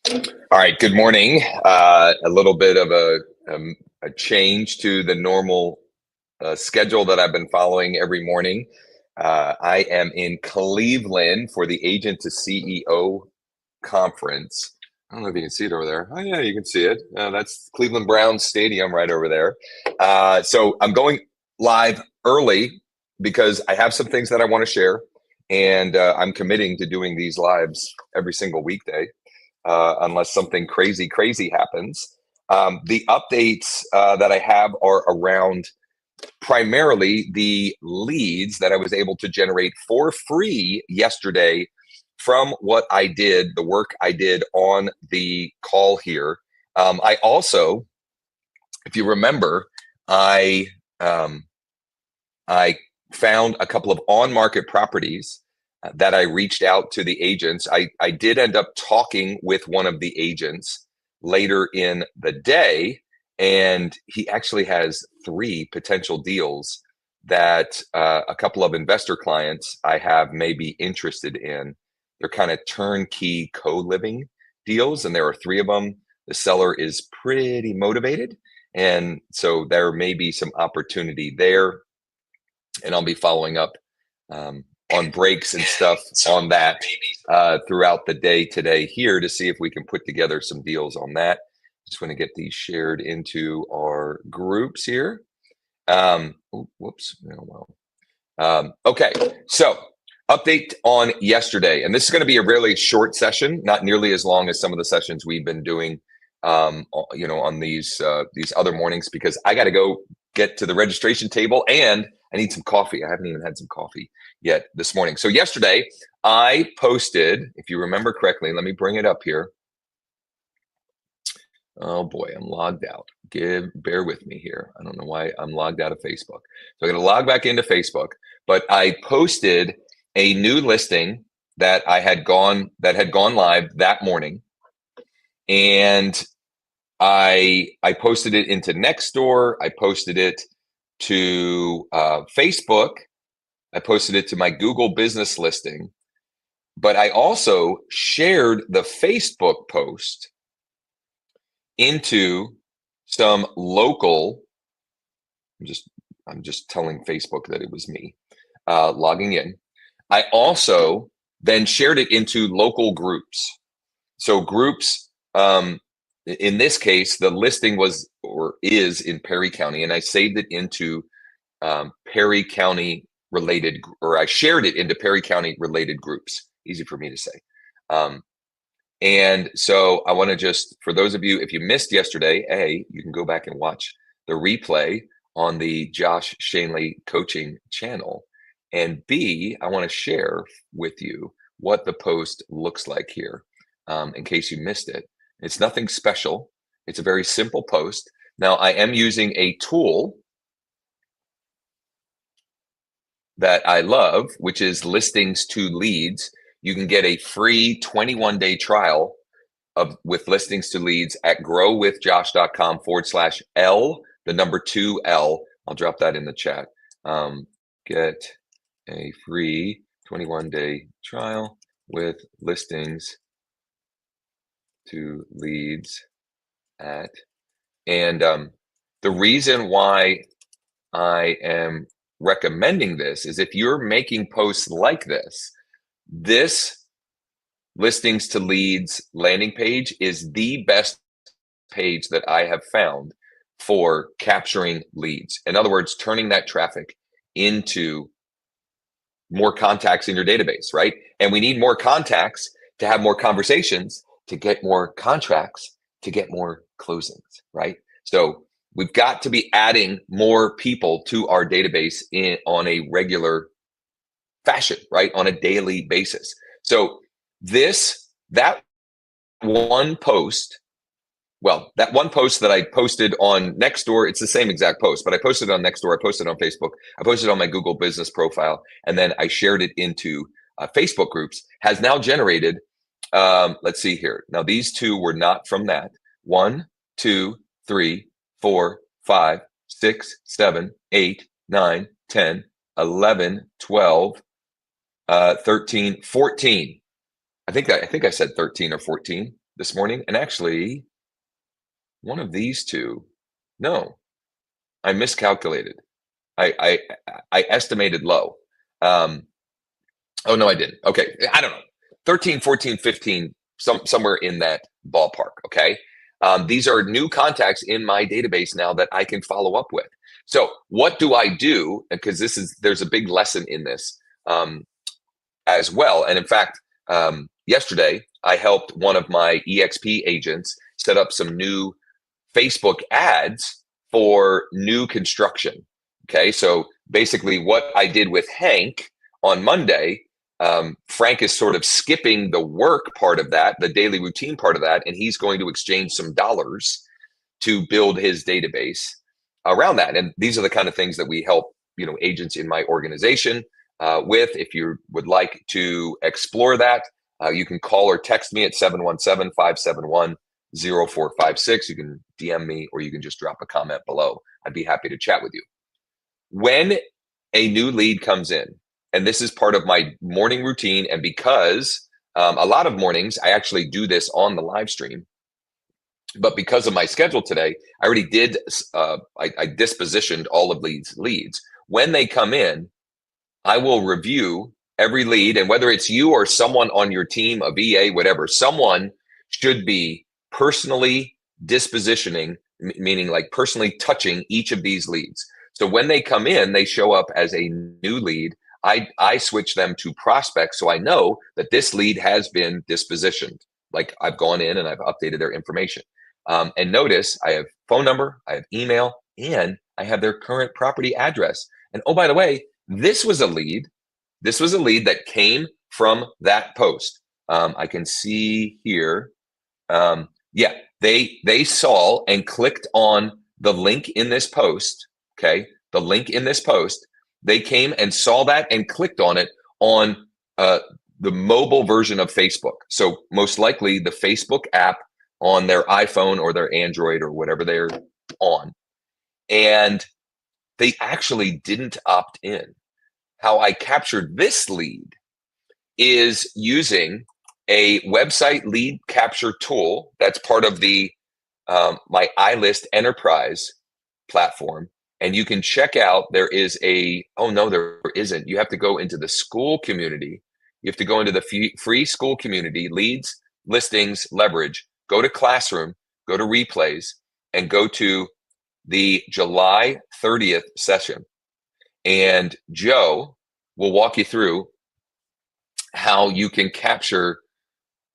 All right, good morning. A little bit of a change to the normal schedule that I've been following every morning. I am in Cleveland for the Agent to CEO conference. I don't know if you can see it over there. Oh, yeah, you can see it. That's Cleveland Browns Stadium right over there. So I'm going live early because I have some things that I want to share, and I'm committing to doing these lives every single weekday. Unless something crazy happens. The updates that I have are around primarily the leads that I was able to generate for free yesterday from what I did, the work I did on the call here. I also, if you remember, I I found a couple of on-market properties that I reached out to the agents. I did end up talking with one of the agents later in the day, and he actually has 3 potential deals that a couple of investor clients I have may be interested in. They're kind of turnkey co-living deals, and there are 3 of them. The seller is pretty motivated, and so there may be some opportunity there. And I'll be following up on breaks and stuff on that throughout the day today here to see if we can put together some deals on that. Just want to get these shared into our groups here. Whoops. Oh, well. Okay, so update on yesterday, and this is going to be a really short session, not nearly as long as some of the sessions we've been doing, on these other mornings, because I got to go get to the registration table and I need some coffee. I haven't even had some coffee yet this morning. So yesterday I posted, if you remember correctly, let me bring it up here. Oh boy, I'm logged out. Bear with me here. I don't know why I'm logged out of Facebook. So I'm going to log back into Facebook, but I posted a new listing that had gone live that morning. And I posted it into Nextdoor. I posted it to Facebook. I posted it to my Google business listing, but I also shared the Facebook post into some local. I'm just telling Facebook that it was me logging in. I also then shared it into local groups. So groups, in this case, the listing was or is in Perry County, and I saved it into Perry County related, or I shared it into Perry County related groups. Easy for me to say. And so I want to just, for those of you, if you missed yesterday, A, you can go back and watch the replay on the Josh Schoenly coaching channel. And B, I want to share with you what the post looks like here, in case you missed it. It's nothing special. It's a very simple post. Now, I am using a tool that I love, which is Listings to Leads. You can get a free 21-day trial with Listings to Leads at growwithjosh.com/L, the number 2L. I'll drop that in the chat. Get a free 21-day trial with Listings to Leads at, and the reason why I am recommending this is if you're making posts like this Listings to Leads landing page is the best page that I have found for capturing leads. In other words, turning that traffic into more contacts in your database, right? And we need more contacts to have more conversations, to get more contracts, to get more closings, right? So we've got to be adding more people to our database on a regular fashion, right? On a daily basis. So that one post that I posted on Nextdoor, it's the same exact post, but I posted it on Nextdoor, I posted it on Facebook, I posted it on my Google business profile, and then I shared it into Facebook groups, has now generated, let's see here. Now, these 2 were not from that. 1, 2, 3, 4, 5, 6, 7, 8, 9, 10, 11, 12, 13, 14. I think I said 13 or 14. this morning, and actually one of these two, no, I miscalculated. I estimated low. Oh, no, I didn't. Okay. I don't know. 13, 14, 15, somewhere in that ballpark. Okay. These are new contacts in my database now that I can follow up with. So what do I do? Because there's a big lesson in this as well. And in fact, yesterday I helped one of my EXP agents set up some new Facebook ads for new construction. Okay. So basically what I did with Hank on Monday, Frank is sort of skipping the work part of that, the daily routine part of that, and he's going to exchange some dollars to build his database around that. And these are the kind of things that we help, agents in my organization with. If you would like to explore that, you can call or text me at 717-571-0456. You can DM me, or you can just drop a comment below. I'd be happy to chat with you. When a new lead comes in, and this is part of my morning routine, and because a lot of mornings I actually do this on the live stream, but because of my schedule today, I already did, I dispositioned all of these leads. When they come in, I will review every lead, and whether it's you or someone on your team, a VA, whatever, someone should be personally dispositioning, meaning like personally touching each of these leads. So when they come in, they show up as a new lead. I switch them to prospects, so I know that this lead has been dispositioned. Like I've gone in and I've updated their information. And notice I have phone number, I have email, and I have their current property address. And oh, by the way, this was a lead. This was a lead that came from that post. I can see here. Yeah, they saw and clicked on the link in this post. Okay, the link in this post. They came and saw that and clicked on it on the mobile version of Facebook. So most likely the Facebook app on their iPhone or their Android or whatever they're on. And they actually didn't opt in. How I captured this lead is using a website lead capture tool that's part of the my iList Enterprise platform. And you can check out, there is oh no, there isn't. You have to go into the Skool community. You have to go into the free Skool community, leads, listings, leverage, go to Classroom, go to replays, and go to the July 30th session. And Joe will walk you through how you can capture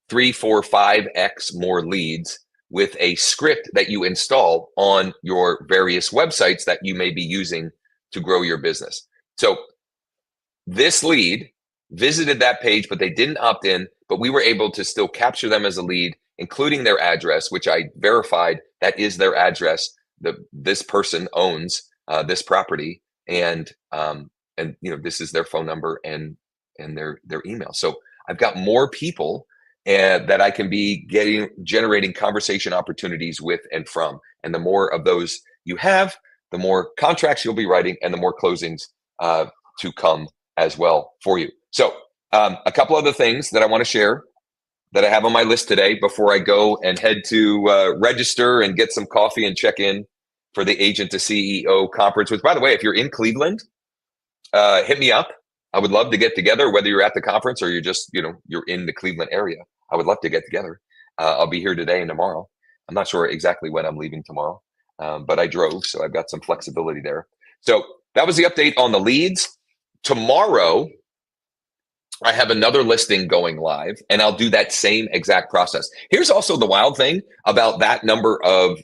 3, 4, 5x more leads with a script that you install on your various websites that you may be using to grow your business. So this lead visited that page, but they didn't opt in, but we were able to still capture them as a lead, including their address, which I verified that is their address. This person owns this property, and this is their phone number and their email. So I've got more people that I can be generating conversation opportunities with and from. And the more of those you have, the more contracts you'll be writing and the more closings to come as well for you. So a couple other things that I want to share that I have on my list today before I go and head to register and get some coffee and check in for the Agent to CEO conference, which, by the way, if you're in Cleveland, hit me up. I would love to get together, whether you're at the conference or you're just, you're in the Cleveland area. I would love to get together. I'll be here today and tomorrow. I'm not sure exactly when I'm leaving tomorrow, but I drove, so I've got some flexibility there. So that was the update on the leads. Tomorrow, I have another listing going live, and I'll do that same exact process. Here's also the wild thing about that number of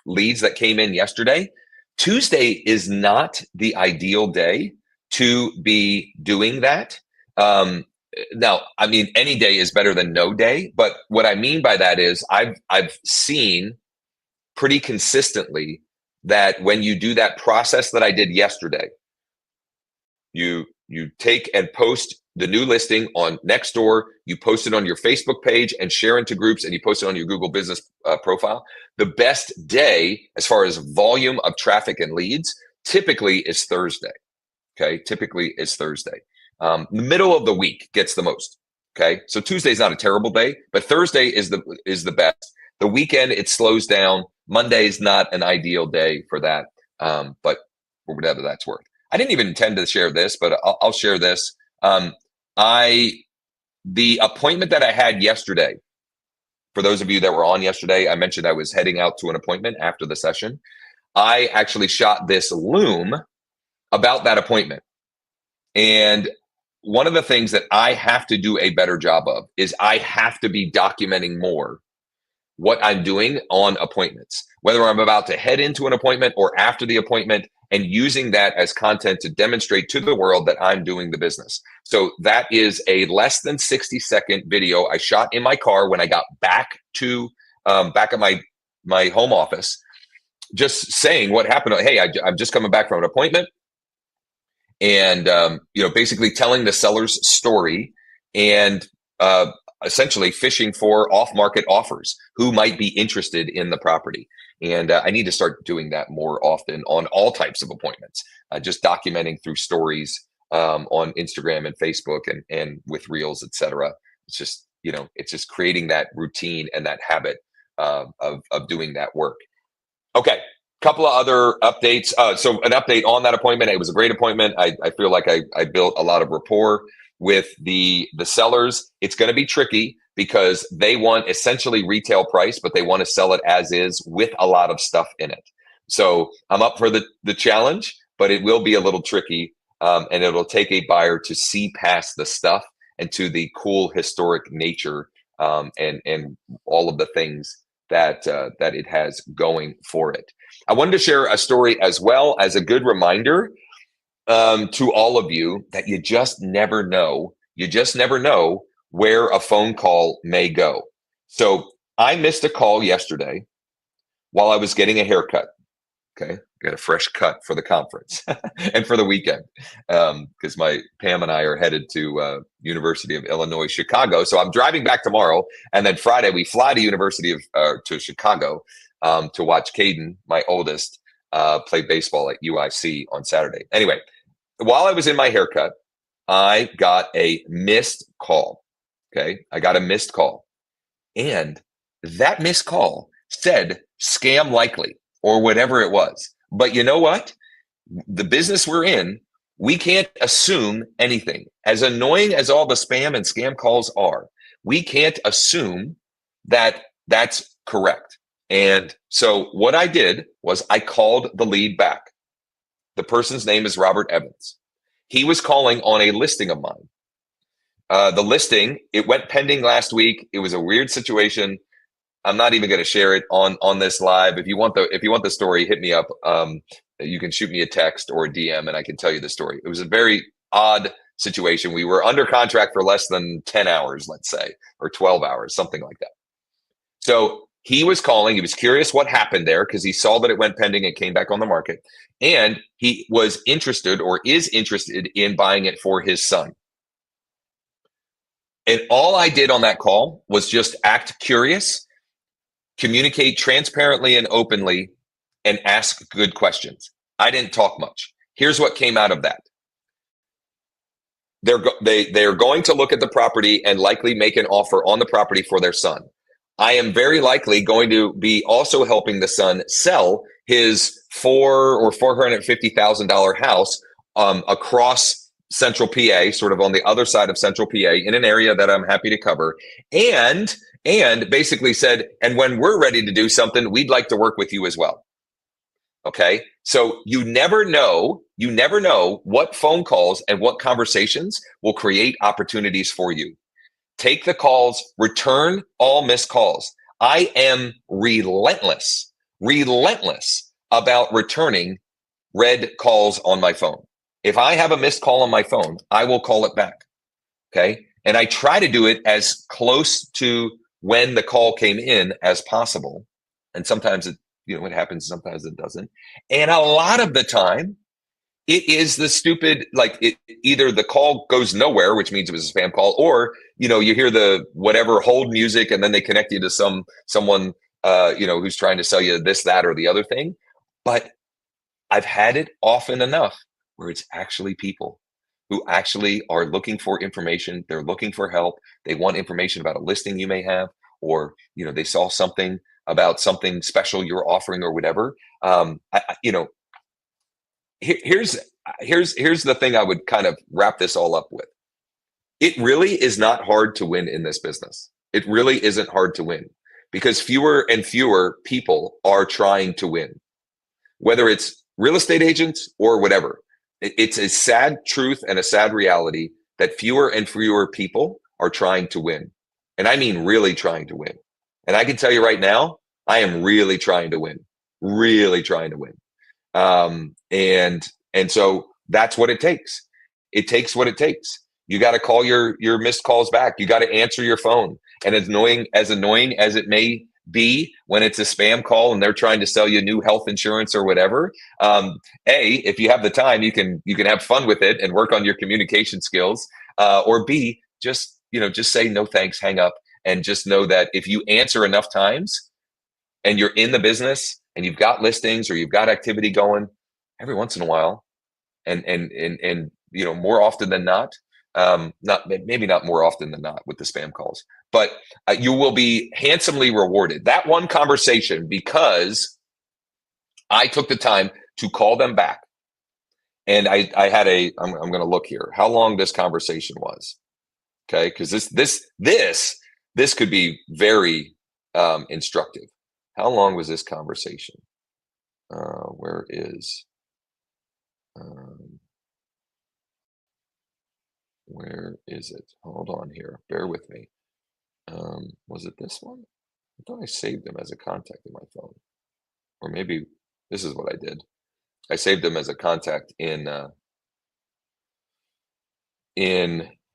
leads that came in yesterday. Tuesday is not the ideal day to be doing that. Now, I mean, any day is better than no day, but what I mean by that is I've seen pretty consistently that when you do that process that I did yesterday, you take and post the new listing on Nextdoor, you post it on your Facebook page and share into groups, and you post it on your Google business profile. The best day as far as volume of traffic and leads typically is Thursday. Okay, typically is Thursday. The middle of the week gets the most. Okay, so Tuesday's not a terrible day, but Thursday is the best. The weekend it slows down. Monday is not an ideal day for that, but for whatever that's worth. I didn't even intend to share this, but I'll share this. The appointment that I had yesterday. For those of you that were on yesterday, I mentioned I was heading out to an appointment after the session. I actually shot this Loom about that appointment. And one of the things that I have to do a better job of is I have to be documenting more what I'm doing on appointments, whether I'm about to head into an appointment or after the appointment, and using that as content to demonstrate to the world that I'm doing the business. So that is a less than 60-second video I shot in my car when I got back to back at my home office, just saying what happened. Hey, I'm just coming back from an appointment, and basically telling the seller's story and essentially fishing for off-market offers who might be interested in the property. And I need to start doing that more often on all types of appointments, just documenting through stories on Instagram and Facebook and with Reels, etc. It's just, it's just creating that routine and that habit of doing that work. Okay. Couple of other updates. So an update on that appointment. It was a great appointment. I feel like I built a lot of rapport with the sellers. It's going to be tricky because they want essentially retail price, but they want to sell it as is with a lot of stuff in it. So I'm up for the challenge, but it will be a little tricky, and it'll take a buyer to see past the stuff and to the cool historic nature and all of the things that it has going for it. I wanted to share a story as well as a good reminder to all of you that you just never know. You just never know where a phone call may go. So I missed a call yesterday while I was getting a haircut. Okay, got a fresh cut for the conference and for the weekend because my Pam and I are headed to University of Illinois Chicago. So I'm driving back tomorrow, and then Friday we fly to University of to Chicago to watch Caden, my oldest, play baseball at UIC on Saturday. Anyway, while I was in my haircut, I got a missed call. Okay, I got a missed call, and that missed call said scam likely, or whatever it was. But you know what? The business we're in, we can't assume anything. As annoying as all the spam and scam calls are, we can't assume that that's correct. And so what I did was I called the lead back. The person's name is Robert Evans. He was calling on a listing of mine. The listing, it went pending last week. It was a weird situation. I'm not even going to share it on this live. If you want the story, hit me up. You can shoot me a text or a DM, and I can tell you the story. It was a very odd situation. We were under contract for less than 10 hours, let's say, or 12 hours, something like that. So he was calling. He was curious what happened there because he saw that it went pending and came back on the market, and he was interested or is interested in buying it for his son. And all I did on that call was just act curious, communicate transparently and openly, and ask good questions. I didn't talk much. Here's what came out of that. They're going to look at the property and likely make an offer on the property for their son. I am very likely going to be also helping the son sell his $450,000 house across Central PA, sort of on the other side of Central PA, in an area that I'm happy to cover, and basically said, and when we're ready to do something, we'd like to work with you as well. Okay, so you never know what phone calls and what conversations will create opportunities for you. Take the calls, return all missed calls. I am relentless about returning red calls on my phone. If I have a missed call on my phone, I will call it back. Okay, and I try to do it as close to when the call came in as possible. And sometimes it happens, sometimes it doesn't. And a lot of the time, it is the stupid, either the call goes nowhere, which means it was a spam call, or, you hear the whatever hold music and then they connect you to someone, who's trying to sell you this, that, or the other thing. But I've had it often enough where it's actually people who actually are looking for information. They're looking for help. They want information about a listing you may have, or they saw something about something special you're offering or whatever. Here's the thing I would kind of wrap this all up with. It really is not hard to win in this business. It really isn't hard to win, because fewer and fewer people are trying to win, whether it's real estate agents or whatever. It's a sad truth and a sad reality that fewer and fewer people are trying to win. And I mean really trying to win. And I can tell you right now, I am really trying to win, really trying to win. And so that's what it takes. It takes what it takes. You got to call your missed calls back. You got to answer your phone. And as annoying as it may be when it's a spam call and they're trying to sell you new health insurance or whatever, if you have the time, you can have fun with it and work on your communication skills. Or B, just say no thanks, hang up, and just know that if you answer enough times and you're in the business and you've got listings or you've got activity going, every once in a while, and more often than not, maybe not more often than not with the spam calls, but you will be handsomely rewarded. That one conversation, because I took the time to call them back, and I had I'm going to look here how long this conversation was. Okay, because this could be very instructive. How long was this conversation? Where is it? Hold on here. Bear with me. Was it this one? I thought I saved them as a contact in my phone. Or maybe this is what I did. I saved them as a contact in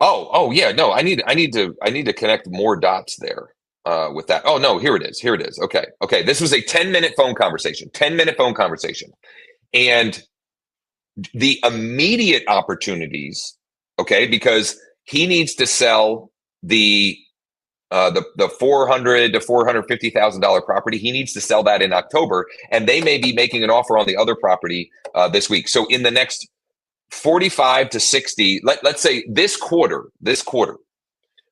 oh yeah, no, I need to connect more dots there with that. Oh no, here it is. Okay. This was a 10-minute phone conversation. 10-minute phone conversation. And the immediate opportunities, okay, because he needs to sell the $400,000 to $450,000 property. He needs to sell that in October, and they may be making an offer on the other property this week. So in the next 45 to 60, let's say this quarter,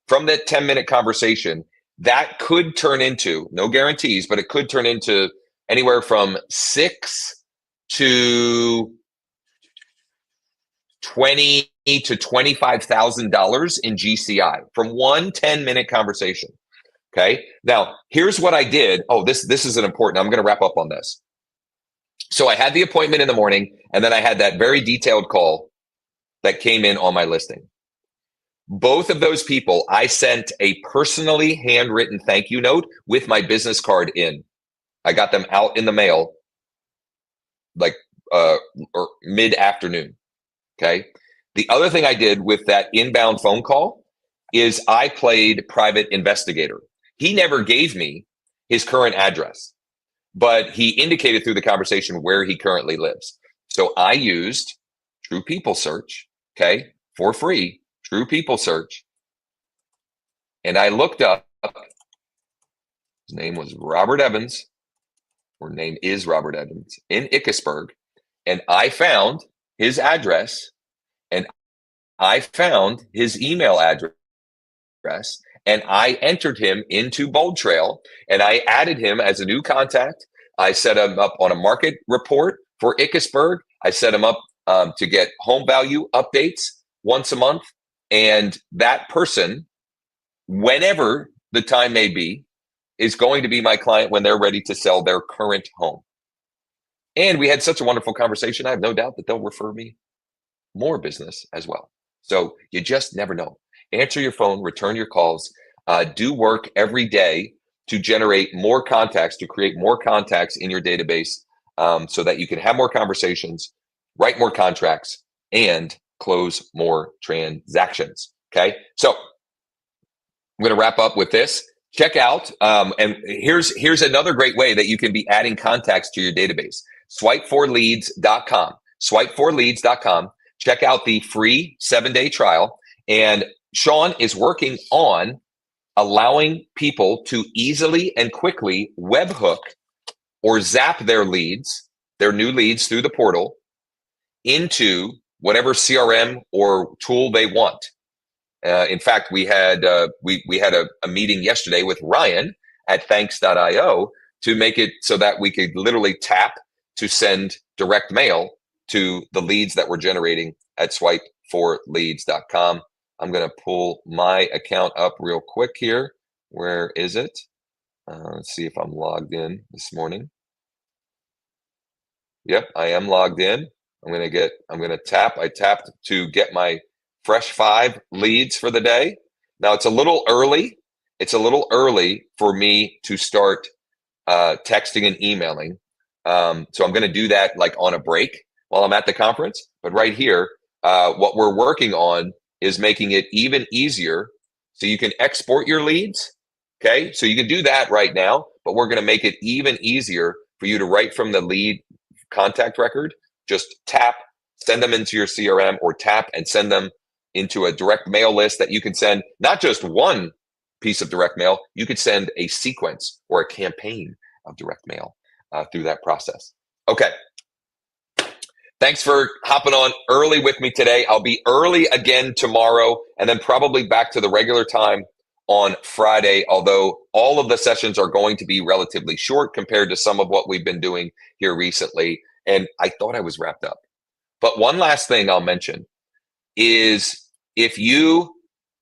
from that 10-minute conversation, that could turn into, no guarantees, but it could turn into anywhere from $6,000 to $20,000 to $25,000 in GCI from one 10-minute conversation. Okay. Now, here's what I did. Oh, this is an important, I'm going to wrap up on this. So I had the appointment in the morning, and then I had that very detailed call that came in on my listing. Both of those people, I sent a personally handwritten thank you note with my business card in. I got them out in the mail like or mid-afternoon. Okay. The other thing I did with that inbound phone call is I played private investigator. He never gave me his current address, but he indicated through the conversation where he currently lives. So I used True People Search, okay, for free, True People Search. And I looked up, his name was Robert Evans, or name is Robert Evans, in Ickesburg. And I found his address, and I found his email address, and I entered him into Bold Trail, and I added him as a new contact. I set him up on a market report for Ickesburg. I set him up to get home value updates once a month. And that person, whenever the time may be, is going to be my client when they're ready to sell their current home. And we had such a wonderful conversation. I have no doubt that they'll refer me more business as well. So you just never know. Answer your phone, return your calls, do work every day to generate more contacts, to create more contacts in your database so that you can have more conversations, write more contracts, and close more transactions. Okay. So I'm going to wrap up with this. Check out, and here's another great way that you can be adding contacts to your database. Swipe4leads.com. Swipe4leads.com. Check out the free 7-day trial. And Sean is working on allowing people to easily and quickly webhook or zap their leads, their new leads through the portal, into whatever CRM or tool they want. In fact, we had a meeting yesterday with Ryan at thanks.io to make it so that we could literally tap to send direct mail to the leads that we're generating at swipe4leads.com. I'm going to pull my account up real quick here. Where is it? Let's see if I'm logged in this morning. Yep, I am logged in. I tapped to get my fresh 5 leads for the day. Now it's a little early. It's a little early for me to start texting and emailing. So I'm going to do that like on a break while I'm at the conference. But right here, what we're working on is making it even easier so you can export your leads. Okay, so you can do that right now, but we're going to make it even easier for you to write from the lead contact record. Just tap, send them into your CRM, or tap and send them into a direct mail list that you can send not just one piece of direct mail, you could send a sequence or a campaign of direct mail through that process. Okay. Thanks for hopping on early with me today. I'll be early again tomorrow and then probably back to the regular time on Friday, although all of the sessions are going to be relatively short compared to some of what we've been doing here recently. And I thought I was wrapped up. But one last thing I'll mention is if you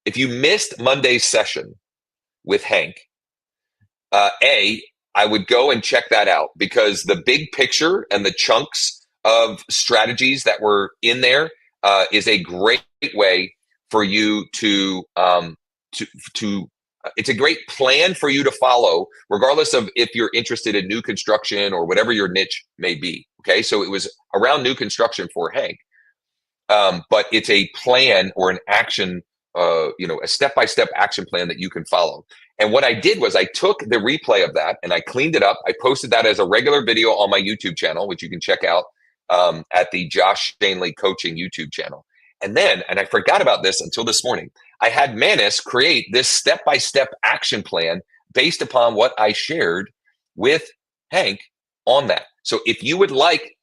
missed Monday's session with Hank, I would go and check that out, because the big picture and the chunks of strategies that were in there is a great way for you to it's a great plan for you to follow, regardless of if you're interested in new construction or whatever your niche may be. Okay, so it was around new construction for Hank, but it's a plan or an action, a step-by-step action plan that you can follow. And what I did was I took the replay of that and I cleaned it up. I posted that as a regular video on my YouTube channel, which you can check out at the Josh Schoenly Coaching YouTube channel. And I forgot about this until this morning, I had Manis create this step-by-step action plan based upon what I shared with Hank on that. So if you would like,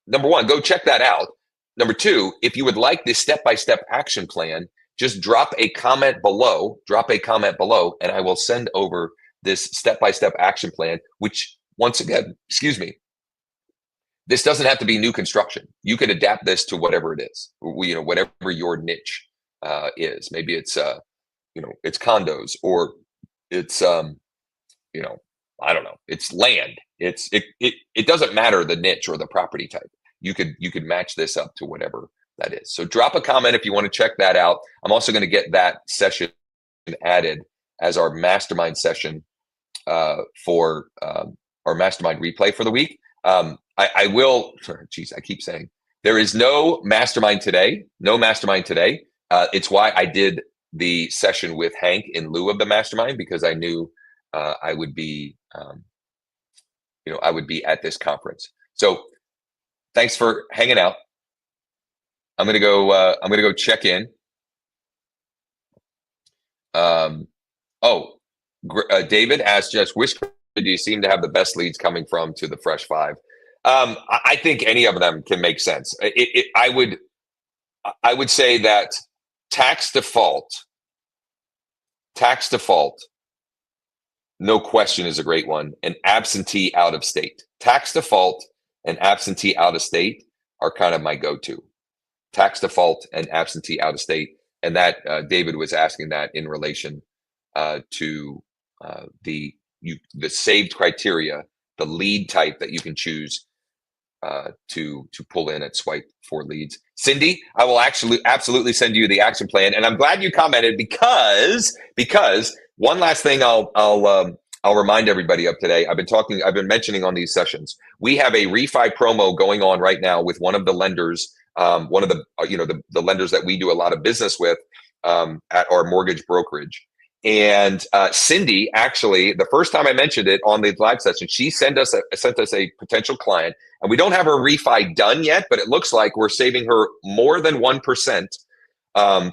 number one, go check that out. Number two, if you would like this step-by-step action plan, just drop a comment below, and I will send over this step-by-step action plan, which once again, this doesn't have to be new construction. You could adapt this to whatever it is, whatever your niche is. Maybe it's, it's condos, or it's, I don't know, it's land. It doesn't matter the niche or the property type. You could match this up to whatever that is. So drop a comment if you want to check that out. I'm also going to get that session added as our mastermind session for our mastermind replay for the week. I will, I keep saying there is no mastermind today. It's why I did the session with Hank in lieu of the mastermind, because I knew I would be, I would be at this conference. So thanks for hanging out. I'm gonna go check in. David asked just which do you seem to have the best leads coming from to the Fresh 5? I think any of them can make sense. I would say that tax default, no question, is a great one. And absentee out of state. Tax default and absentee out of state are kind of my go-to. Tax default and absentee out of state. And that David was asking that in relation to the saved criteria, the lead type that you can choose to pull in at Swipe for Leads. Cindy, I will absolutely send you the action plan, and I'm glad you commented because one last thing I'll remind everybody of today. I've been mentioning on these sessions. We have a refi promo going on right now with one of the lenders, one of the the lenders that we do a lot of business with at our mortgage brokerage. And Cindy, actually, the first time I mentioned it on the live session, she sent us a potential client, and we don't have her refi done yet, but it looks like we're saving her more than 1%.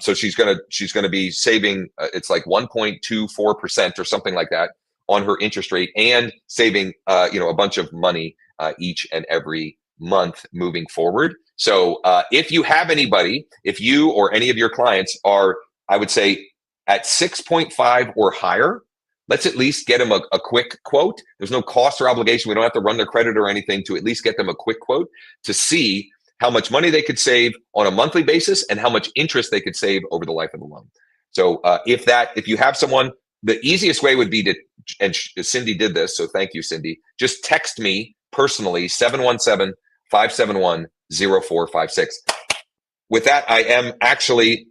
So she's gonna be saving it's like 1.24% or something like that on her interest rate, and saving a bunch of money each and every month moving forward. So if you have anybody, if you or any of your clients are, I would say, at 6.5 or higher, let's at least get them a quick quote. There's no cost or obligation. We don't have to run their credit or anything to at least get them a quick quote to see how much money they could save on a monthly basis and how much interest they could save over the life of the loan. So if you have someone, the easiest way would be to, and Cindy did this, so thank you, Cindy, just text me personally, 717-571-0456. With that, I am actually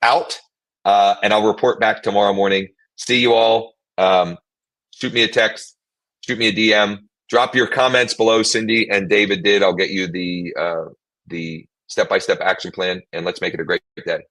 out, and I'll report back tomorrow morning. See you all. Shoot me a text, shoot me a DM, drop your comments below. Cindy and David did. I'll get you the step-by-step action plan, and let's make it a great day.